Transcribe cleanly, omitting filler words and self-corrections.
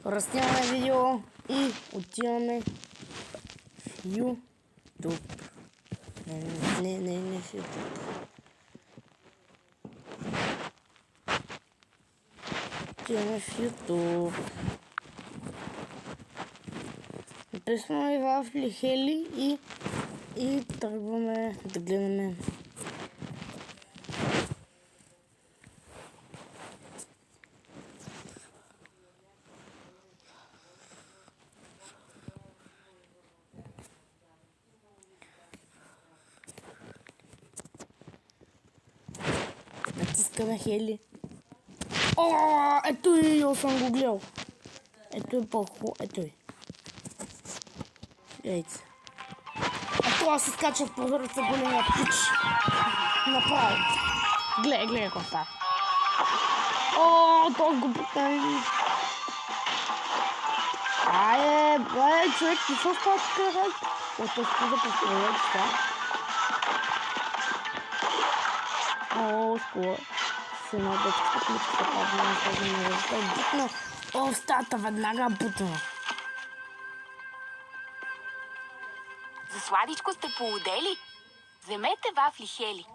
Разснимаме видео и отиваме в YouTube. Не в YouTube. Отиваме в YouTube. Написваме Вафли Хели и тръгваме да гледаме. Натискаме Хели. О, ето и я съм го гледал. Ето е по-хубаво. Ето е. Ейте. Ето аз изкачах по ръца големия пич. Направо. Гледай какво става. О, този го потъни. Бе, човек, какво става тук, рай? Ото спуда по строя, това. О, скоро. Се надъчка, ключка се падна на този мъж. Той бутна. О, в стата веднага бутна. За сладичко сте поудели? Вземете Вафли Хели.